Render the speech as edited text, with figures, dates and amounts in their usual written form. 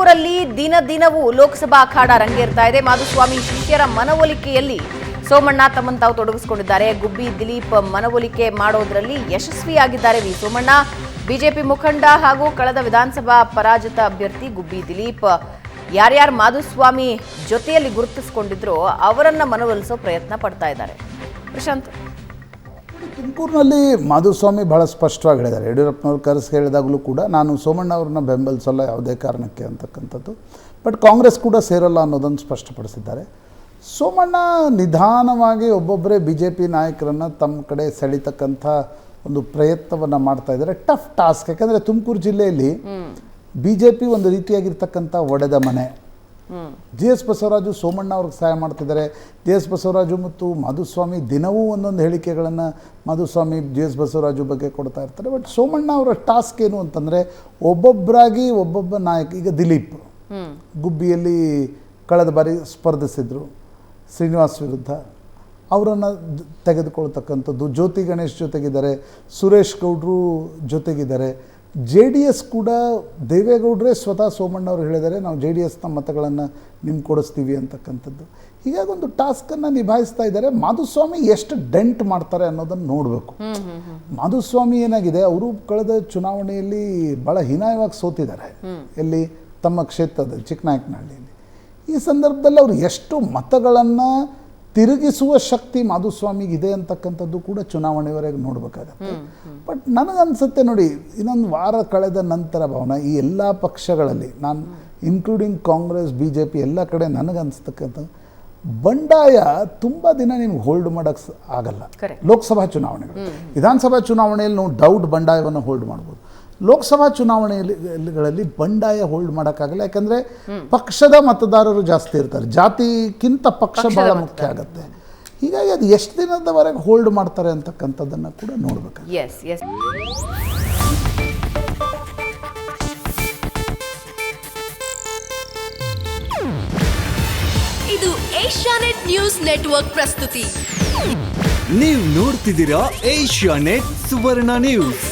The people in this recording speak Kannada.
ತುಮಕೂರಲ್ಲಿ ದಿನವೂ ಲೋಕಸಭಾ ಅಖಾಡ ರಂಗೇರ್ತಾ ಇದೆ. ಮಾಧುಸ್ವಾಮಿ ಶಿಷ್ಯರ ಮನವೊಲಿಕೆಯಲ್ಲಿ ಸೋಮಣ್ಣ ತಮ್ಮನ್ನು ತಾವು ತೊಡಗಿಸಿಕೊಂಡಿದ್ದಾರೆ. ಗುಬ್ಬಿ ದಿಲೀಪ್ ಮನವೊಲಿಕೆ ಮಾಡೋದ್ರಲ್ಲಿ ಯಶಸ್ವಿಯಾಗಿದ್ದಾರೆ ವಿ ಸೋಮಣ್ಣ. ಬಿಜೆಪಿ ಮುಖಂಡ ಹಾಗೂ ಕಳೆದ ವಿಧಾನಸಭಾ ಪರಾಜಿತ ಅಭ್ಯರ್ಥಿ ಗುಬ್ಬಿ ದಿಲೀಪ್ ಯಾರ್ಯಾರು ಮಾಧುಸ್ವಾಮಿ ಜೊತೆಯಲ್ಲಿ ಗುರುತಿಸಿಕೊಂಡಿದ್ರೋ ಅವರನ್ನ ಮನವೊಲಿಸೋ ಪ್ರಯತ್ನ ಪಡ್ತಾ ಇದ್ದಾರೆ. ಪ್ರಶಾಂತ್, ತುಮಕೂರಿನಲ್ಲಿ ಮಾಧುಸ್ವಾಮಿ ಬಹಳ ಸ್ಪಷ್ಟವಾಗಿ ಹೇಳಿದ್ದಾರೆ. ಯಡಿಯೂರಪ್ಪನವ್ರು ಕರೆಸಿ ಹೇಳಿದಾಗಲೂ ಕೂಡ ನಾನು ಸೋಮಣ್ಣ ಅವ್ರನ್ನ ಬೆಂಬಲಿಸಲ್ಲ ಯಾವುದೇ ಕಾರಣಕ್ಕೆ ಅಂತಕ್ಕಂಥದ್ದು. ಬಟ್ ಕಾಂಗ್ರೆಸ್ ಕೂಡ ಸೇರಲ್ಲ ಅನ್ನೋದನ್ನು ಸ್ಪಷ್ಟಪಡಿಸಿದ್ದಾರೆ. ಸೋಮಣ್ಣ ನಿಧಾನವಾಗಿ ಒಬ್ಬೊಬ್ಬರೇ ಬಿ ಜೆ ಪಿ ನಾಯಕರನ್ನು ತಮ್ಮ ಕಡೆ ಸೆಳೀತಕ್ಕಂಥ ಒಂದು ಪ್ರಯತ್ನವನ್ನು ಮಾಡ್ತಾ ಇದ್ದಾರೆ. Tough task. ಯಾಕಂದರೆ ತುಮಕೂರು ಜಿಲ್ಲೆಯಲ್ಲಿ ಬಿ ಜೆ ಪಿ ಒಂದು ರೀತಿಯಾಗಿರ್ತಕ್ಕಂಥ ಒಡೆದ ಮನೆ. ಜಿ ಎಸ್ ಬಸವರಾಜು ಸೋಮಣ್ಣ ಅವ್ರಿಗೆ ಸಹಾಯ ಮಾಡ್ತಿದ್ದಾರೆ. ಜಿ ಎಸ್ ಬಸವರಾಜು ಮತ್ತು ಮಾಧುಸ್ವಾಮಿ ದಿನವೂ ಒಂದೊಂದು ಹೇಳಿಕೆಗಳನ್ನು ಮಾಧುಸ್ವಾಮಿ ಜಿ ಎಸ್ ಬಸವರಾಜು ಬಗ್ಗೆ ಕೊಡ್ತಾ ಇರ್ತಾರೆ. ಬಟ್ ಸೋಮಣ್ಣ ಅವರ ಟಾಸ್ಕ್ ಏನು ಅಂತಂದರೆ ಒಬ್ಬೊಬ್ಬರಾಗಿ ಒಬ್ಬೊಬ್ಬ ನಾಯಕ. ಈಗ ದಿಲೀಪ್ ಗುಬ್ಬಿಯಲ್ಲಿ ಕಳೆದ ಬಾರಿ ಸ್ಪರ್ಧಿಸಿದರು ಶ್ರೀನಿವಾಸ್ ವಿರುದ್ಧ, ಅವರನ್ನು ತೆಗೆದುಕೊಳ್ತಕ್ಕಂಥದ್ದು. ಜ್ಯೋತಿ ಗಣೇಶ್ ಜೊತೆಗಿದ್ದಾರೆ, ಸುರೇಶ್ ಗೌಡ್ರು ಜೊತೆಗಿದ್ದಾರೆ. ಜೆ ಡಿ ಎಸ್ ಕೂಡ ದೇವೇಗೌಡರೇ ಸ್ವತಃ ಸೋಮಣ್ಣವ್ರು ಹೇಳಿದ್ದಾರೆ ನಾವು ಜೆ ಡಿ ಎಸ್ನ ಮತಗಳನ್ನು ನಿಮ್ಗೆ ಕೊಡಿಸ್ತೀವಿ ಅಂತಕ್ಕಂಥದ್ದು. ಹೀಗಾಗಿ ಒಂದು ಟಾಸ್ಕನ್ನು ನಿಭಾಯಿಸ್ತಾ ಇದ್ದಾರೆ. ಮಾಧುಸ್ವಾಮಿ ಎಷ್ಟು ಡೆಂಟ್ ಮಾಡ್ತಾರೆ ಅನ್ನೋದನ್ನು ನೋಡಬೇಕು. ಮಾಧುಸ್ವಾಮಿ ಏನಾಗಿದೆ, ಅವರು ಕಳೆದ ಚುನಾವಣೆಯಲ್ಲಿ ಭಾಳ ಹೀನಾಯವಾಗಿ ಸೋತಿದ್ದಾರೆ. ಎಲ್ಲಿ ತಮ್ಮ ಕ್ಷೇತ್ರದಲ್ಲಿ ಚಿಕ್ಕನಾಯಕನಹಳ್ಳಿಯಲ್ಲಿ. ಈ ಸಂದರ್ಭದಲ್ಲಿ ಅವರು ಎಷ್ಟು ಮತಗಳನ್ನು ತಿರುಗಿಸುವ ಶಕ್ತಿ ಮಾಧುಸ್ವಾಮಿಗಿದೆ ಅಂತಕ್ಕಂಥದ್ದು ಕೂಡ ಚುನಾವಣೆವರೆಗೆ ನೋಡಬೇಕಾಗತ್ತೆ. ಬಟ್ ನನಗನ್ಸುತ್ತೆ ನೋಡಿ, ಇನ್ನೊಂದು ವಾರ ಕಳೆದ ನಂತರ ಭಾವನ ಈ ಎಲ್ಲ ಪಕ್ಷಗಳಲ್ಲಿ, ನಾನು including Congress B J P ಎಲ್ಲ ಕಡೆ ನನಗನ್ಸ್ತಕ್ಕಂಥ ಬಂಡಾಯ ತುಂಬ ದಿನ ನಿಮ್ಗೆ ಹೋಲ್ಡ್ ಮಾಡೋಕ್ಕೆ ಆಗಲ್ಲ. ಲೋಕಸಭಾ ಚುನಾವಣೆಗಳು, ವಿಧಾನಸಭಾ ಚುನಾವಣೆಯಲ್ಲಿ ನಾವು ಡೌಟ್ ಬಂಡಾಯವನ್ನು ಹೋಲ್ಡ್ ಮಾಡ್ಬೋದು. ಲೋಕಸಭಾ ಚುನಾವಣೆಗಳಲ್ಲಿ ಬಂಡಾಯ ಹೋಲ್ಡ್ ಮಾಡೋಕ್ಕಾಗಲ್ಲ. ಯಾಕಂದರೆ ಪಕ್ಷದ ಮತದಾರರು ಜಾಸ್ತಿ ಇರ್ತಾರೆ, ಜಾತಿಗಿಂತ ಪಕ್ಷ ಭಾಳ ಮುಖ್ಯ ಆಗುತ್ತೆ. ಹೀಗಾಗಿ ಅದು ಎಷ್ಟು ದಿನದವರೆಗೆ ಹೋಲ್ಡ್ ಮಾಡ್ತಾರೆ ಅಂತಕ್ಕಂಥದ್ದನ್ನು ಕೂಡ ನೋಡ್ಬೇಕು. ಇದು ಏಷ್ಯಾನೆಟ್ ನ್ಯೂಸ್ ನೆಟ್ವರ್ಕ್ ಪ್ರಸ್ತುತಿ. ನೀವು ನೋಡ್ತಿದ್ದೀರಾ ಏಷ್ಯಾನೆಟ್ ಸುವರ್ಣ ನ್ಯೂಸ್.